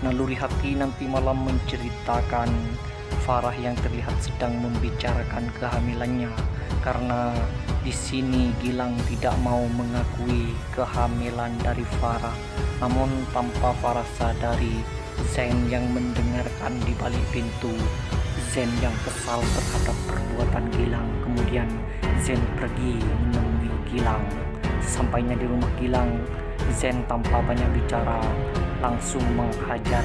Naluri hati nanti malam menceritakan Farah yang terlihat sedang membicarakan kehamilannya, karena di sini Gilang tidak mau mengakui kehamilan dari Farah. Namun tanpa Farah sadari, Zain yang mendengarkan di balik pintu. Zain yang kesal terhadap perbuatan Gilang. Kemudian Zain pergi menemui Gilang. Sesampainya di rumah Gilang, Zain tanpa banyak bicara langsung menghajar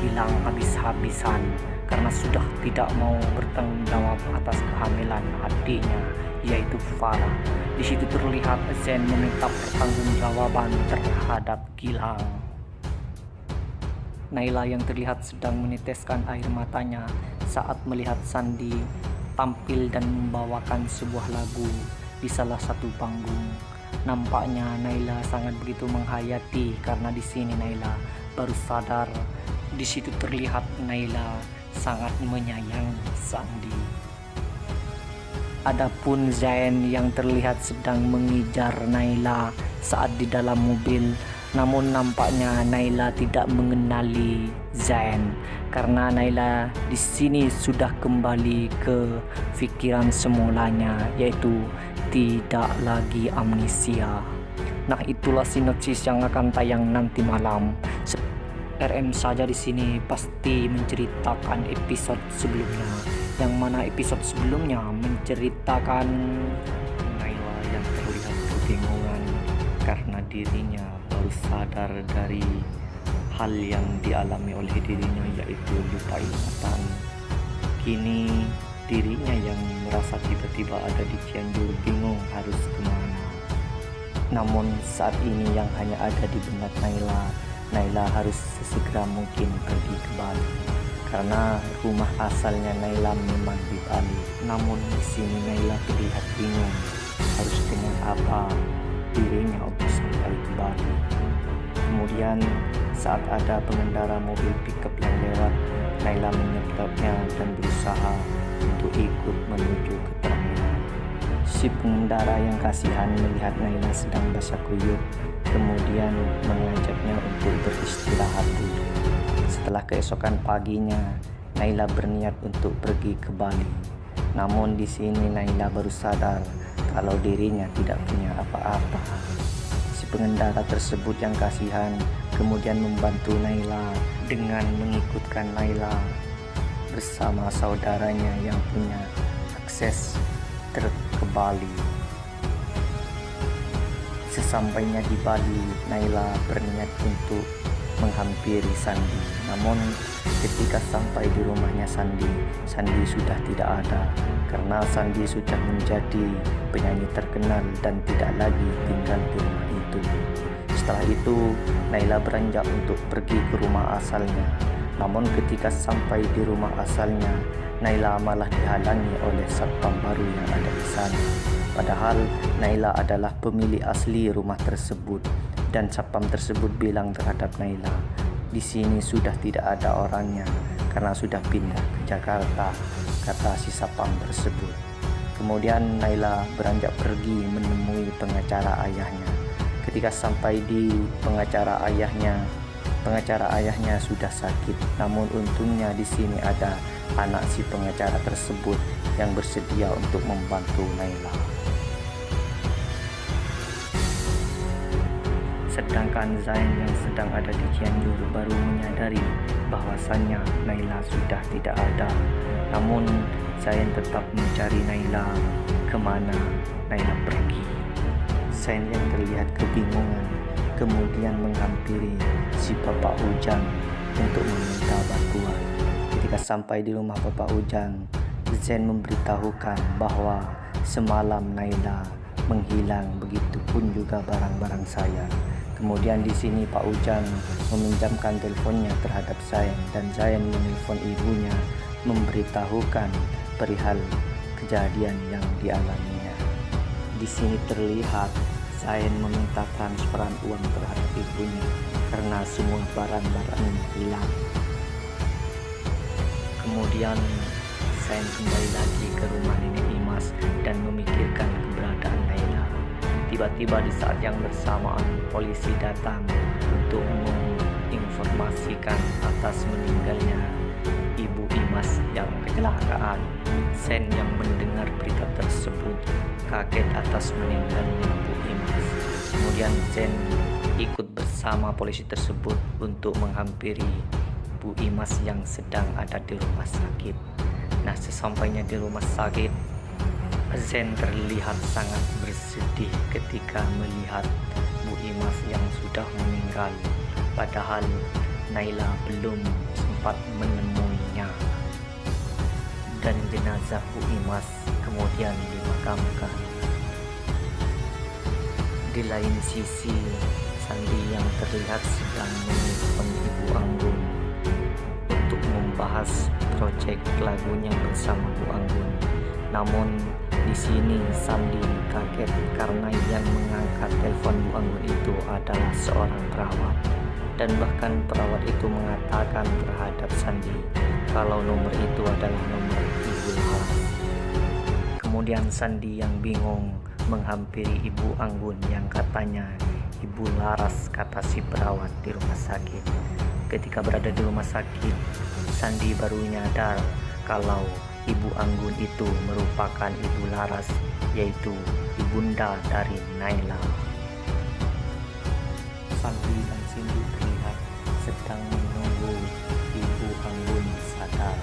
Gilang habis-habisan karena sudah tidak mau bertanggung jawab atas kehamilan adiknya, yaitu Farah. Di situ terlihat Zain meminta pertanggungjawaban terhadap Gilang. Naila yang terlihat sedang meneteskan air matanya saat melihat Sandi tampil dan membawakan sebuah lagu di salah satu panggung. Nampaknya Naila sangat begitu menghayati karena di sini Naila baru sadar. Di situ terlihat Naila sangat menyayangi Sandi. Adapun Zain yang terlihat sedang mengejar Naila saat di dalam mobil. Namun nampaknya Naila tidak mengenali Zain karena Naila di sini sudah kembali ke pikiran semulanya, yaitu tidak lagi amnesia. Nah, itulah sinopsis yang akan tayang nanti malam. RM saja di sini pasti menceritakan episode sebelumnya, yang mana episode sebelumnya menceritakan Naila yang terlihat kebingungan karena dirinya baru sadar dari hal yang dialami oleh dirinya, yaitu lupa ingatan. Kini dirinya yang merasa tiba-tiba ada di Cianjur, bingung harus kemana. Namun saat ini yang hanya ada di benak Naila harus sesegera mungkin pergi ke Bali karena rumah asalnya Naila memang di Bali. Namun di sini Naila terlihat bingung harus dengan apa dirinya untuk sampai ke Bali. Kemudian saat ada pengendara mobil pickup yang lewat, Naila menyebabnya dan berusaha untuk ikut menuju ke terminal. Si pengendara yang kasihan melihat Naila sedang basah kuyup, kemudian mengajaknya untuk beristirahat dulu. Setelah keesokan paginya, Naila berniat untuk pergi ke Bali. Namun di sini Naila baru sadar kalau dirinya tidak punya apa-apa. Si pengendara tersebut yang kasihan kemudian membantu Naila dengan mengikutkan Naila bersama saudaranya yang punya akses truk ke Bali. Sesampainya di Bali, Naila berniat untuk menghampiri Sandi. Namun ketika sampai di rumahnya Sandi sudah tidak ada karena Sandi sudah menjadi penyanyi terkenal dan tidak lagi tinggal di rumah itu. Setelah itu, Naila beranjak untuk pergi ke rumah asalnya. Namun ketika sampai di rumah asalnya, Naila malah dihalangi oleh satpam baru yang ada di sana. Padahal Naila adalah pemilik asli rumah tersebut dan satpam tersebut bilang terhadap Naila, di sini sudah tidak ada orangnya karena sudah pindah ke Jakarta, kata si satpam tersebut. Kemudian Naila beranjak pergi menemui pengacara ayahnya. Ketika sampai di pengacara ayahnya sudah sakit. Namun untungnya di sini ada anak si pengacara tersebut yang bersedia untuk membantu Naila. Sedangkan Zain yang sedang ada di Cianjur baru menyadari bahwasannya Naila sudah tidak ada. Namun Zain tetap mencari Naila kemana Naila pergi. Zain yang terlihat kebingungan kemudian menghampiri si Bapak Ujang untuk meminta bantuan. Ketika sampai di rumah Bapak Ujang, Zain memberitahukan bahwa semalam Naila menghilang, begitupun juga barang-barang saya. Kemudian di sini Pak Ujang meminjamkan teleponnya terhadap Zain dan Zain menelpon ibunya memberitahukan perihal kejadian yang dialaminya. Di sini terlihat Zain meminta transferan uang terhadap ibunya karena semua barang-barangnya hilang. Kemudian Zain kembali lagi ke rumah Nenek Imas dan memikirkan keberadaan Naila. Tiba-tiba di saat yang bersamaan polisi datang untuk menginformasikan menginformasikan atas meninggalnya Ibu Imas yang kecelakaan. Sen yang mendengar berita tersebut kaget atas meninggalnya Bu Imas. Kemudian Sen ikut bersama polisi tersebut untuk menghampiri Bu Imas yang sedang ada di rumah sakit. Nah, sesampainya di rumah sakit, Zen terlihat sangat bersedih ketika melihat Bu Imas yang sudah meninggal, padahal Naila belum sempat menemuinya. Dan jenazah Bu Imas kemudian dimakamkan. Di lain sisi, Sandi yang terlihat sedang menelpon Ibu Anggun untuk membahas proyek lagunya bersama Bu Anggun. Namun di sini Sandi kaget karena yang mengangkat telepon Bu Anggun itu adalah seorang perawat, dan bahkan perawat itu mengatakan terhadap Sandi kalau nomor itu adalah nomor Ibu Laras. Kemudian Sandi yang bingung menghampiri Ibu Anggun yang katanya Ibu Laras, kata si perawat di rumah sakit. Ketika berada di rumah sakit, Sandi baru nyadar kalau Ibu Anggun itu merupakan Ibu Laras, yaitu ibunda dari Naila. Sandi dan Cindy terlihat sedang menunggu Ibu Anggun sadar.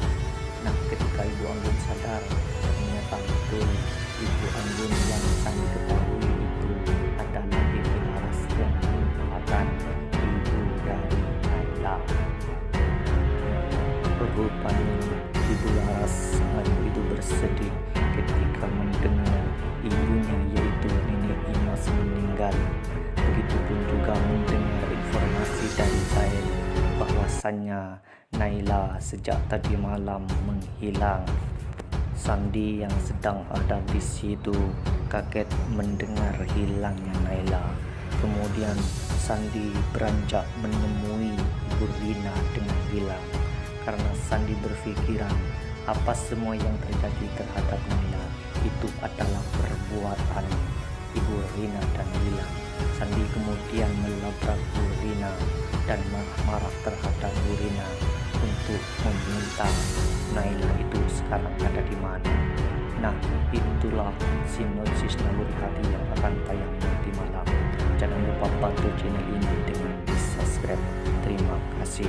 Nah, ketika Ibu Anggun sadar, ternyata betul Ibu Anggun yang Sandi ketahui itu adalah Ibu Laras yang merupakan ibu dari Naila. Rupanya Ibu Laras sangat begitu bersedih ketika mendengar ibunya yaitu Nenek Imas meninggal. Begitupun juga mendengar informasi dari Zain bahwasannya Naila sejak tadi malam menghilang. Sandi yang sedang ada di situ kaget mendengar hilangnya Naila. Kemudian Sandi beranjak menemui Ibu Rina dengan bilang, karena Sandi berpikiran apa semua yang terjadi terhadap Naila itu adalah perbuatan Ibu Rina dan Gilang. Sandi kemudian melabrak Bu Rina dan marah-marah terhadap Bu Rina untuk meminta Naila itu sekarang ada di mana. Nah, itulah sinopsis naluri hati yang akan tayang nanti malam. Jangan lupa bantu channel ini dengan di subscribe. Terima kasih.